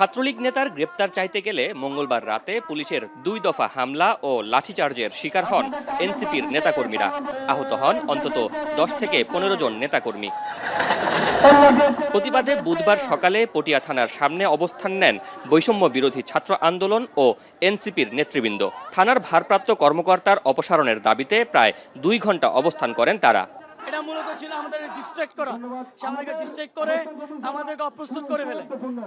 ছাত্রলীগ নেতার গ্রেপ্তার চাইতে গেলে মঙ্গলবার রাতে পুলিশের 2 দফা হামলা ও লাঠিচার্জের শিকার হন এনসিপির নেতাকর্মীরা। আহত হন অন্তত 10 থেকে 15 জন নেতাকর্মী। প্রতিবাদে বুধবার সকালে পটিয়া থানার সামনে অবস্থান নেন বৈষম্য বিরোধী ছাত্র আন্দোলন ও এনসিপির নেতৃবৃন্দ। থানার ভারপ্রাপ্ত কর্মকর্তার অপসারণের দাবিতে প্রায় 2 ঘন্টা অবস্থান করেন তারা। এটা মূলত ছিল আমাদের ডিস্ট্রাক্ট করা, সে আমাদেরকে ডিস্ট্রাক্ট করে আমাদেরকে অপ্রস্তুত করে ফেলে,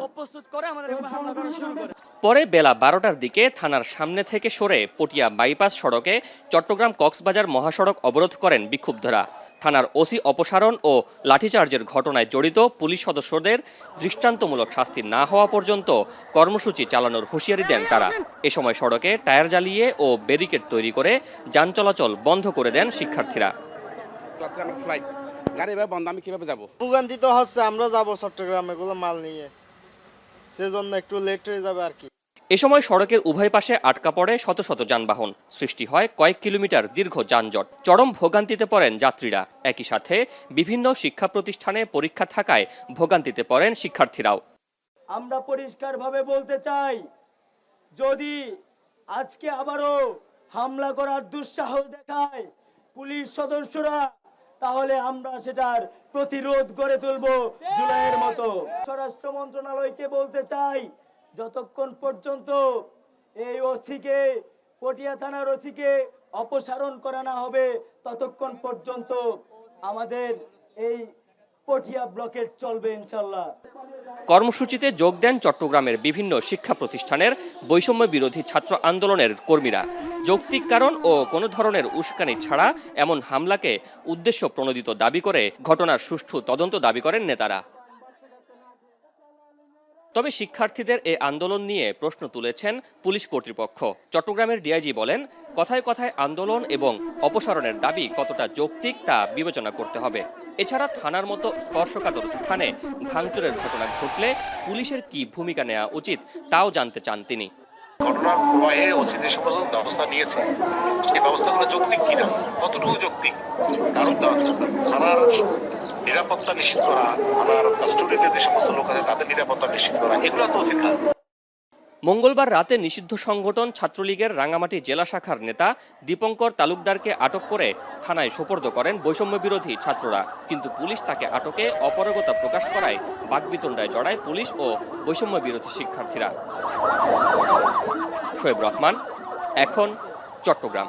অপ্রস্তুত করে আমাদের হামলা করা শুরু করে। পরে বেলা 12টার দিকে থানার সামনে থেকে সরে পটিয়া বাইপাস সড়কে চট্টগ্রাম কক্সবাজার মহাসড়ক অবরোধ করেন বিক্ষুব্ধরা। থানার ওসি অপসারণ ও লাঠিচার্জের ঘটনায় জড়িত পুলিশ সদস্যদের দৃষ্টান্তমূলক শাস্তি না হওয়া পর্যন্ত কর্মসূচি চালানোর হুঁশিয়ারি দেন তারা। এ সময় সড়কে টায়ার জ্বালিয়ে ও ব্যারিকেড তৈরি করে যান চলাচল বন্ধ করে দেন শিক্ষার্থীরা। ফ্লাইট গাড়ি এভাবে বন্ধ, আমি কিভাবে যাবো? ভোগান্তিত হচ্ছে, আমরা যাব চট্টগ্রামে এগুলো মাল নিয়ে, সেজন্য একটু লেট হয়ে যাবে আর কি। এ সময় সড়কের উভয় পাশে আটকা পড়ে শত শত যানবাহন, সৃষ্টি হয় কয়েক কিলোমিটার দীর্ঘ যানজট। চরম ভোগান্তিতে পড়েন যাত্রীরা। একই সাথে বিভিন্ন শিক্ষা প্রতিষ্ঠানে পরীক্ষা থাকায় ভোগান্তিতে পড়েন শিক্ষার্থীরাও। আমরা পরিষ্কারভাবে বলতে চাই, যদি আজকে আবারও হামলা করার দুঃসাহস দেখায় পুলিশ সদস্যরা, তাহলে আমরা সেটার প্রতিরোধ গড়ে তুলব জুলাইয়ের মতো। স্বরাষ্ট্র মন্ত্রণালয়কে বলতে চাই, যতক্ষণ পর্যন্ত এই ওসিকে, পটিয়া থানার ওসিকে অপসারণ করা না হবে, ততক্ষণ পর্যন্ত আমাদের এই পটিয়া ব্লকেট চলবে ইনশাল্লাহ। কর্মসূচিতে যোগ দেন চট্টগ্রামের বিভিন্ন শিক্ষা প্রতিষ্ঠানের বৈষম্য বিরোধী ছাত্র আন্দোলনের কর্মীরা। যৌক্তিক কারণ ও কোনো ধরনের উস্কানি ছাড়া এমন হামলাকে উদ্দেশ্য প্রণোদিত দাবি করে ঘটনার সুষ্ঠু তদন্ত দাবি করেন নেতারা। তবে শিক্ষার্থীদের এ আন্দোলন নিয়ে প্রশ্ন তুলেছেন পুলিশ কর্তৃপক্ষ। চট্টগ্রামের ডিআইজি বলেন, কথায় কথায় আন্দোলন এবং অপসারণের দাবি কতটা যৌক্তিক তা বিবেচনা করতে হবে। এছাড়া থানার মতো স্পর্শকাতর স্থানে ভাঙচুরের ঘটনা ঘটলে পুলিশের কি ভূমিকা নেওয়া উচিত তাও জানতে চান তিনি। ঘটনার প্রবাহে ওসি যে সমস্ত ব্যবস্থা নিয়েছে সেই ব্যবস্থাগুলো যৌক্তিক কিনা, কতটুকু যৌক্তিক, কারণ থানার নিরাপত্তা নিশ্চিত করা, থানার কাস্টডিতে যে সমস্ত লোক আছে তাদের নিরাপত্তা নিশ্চিত করা, এগুলো তো ওসির কাজ। মঙ্গলবার রাতে নিষিদ্ধ সংগঠন ছাত্রলীগের রাঙ্গামাটি জেলা শাখার নেতা দীপঙ্কর তালুকদারকে আটক করে থানায় সোপর্দ করেন বৈষম্য বিরোধী ছাত্ররা। কিন্তু পুলিশ তাকে আটকে অপারগতা প্রকাশ করায় বাকবিতণ্ডায় জড়ায় পুলিশ ও বৈষম্য বিরোধী শিক্ষার্থীরা। শোয়েব রহমান, এখন, চট্টগ্রাম।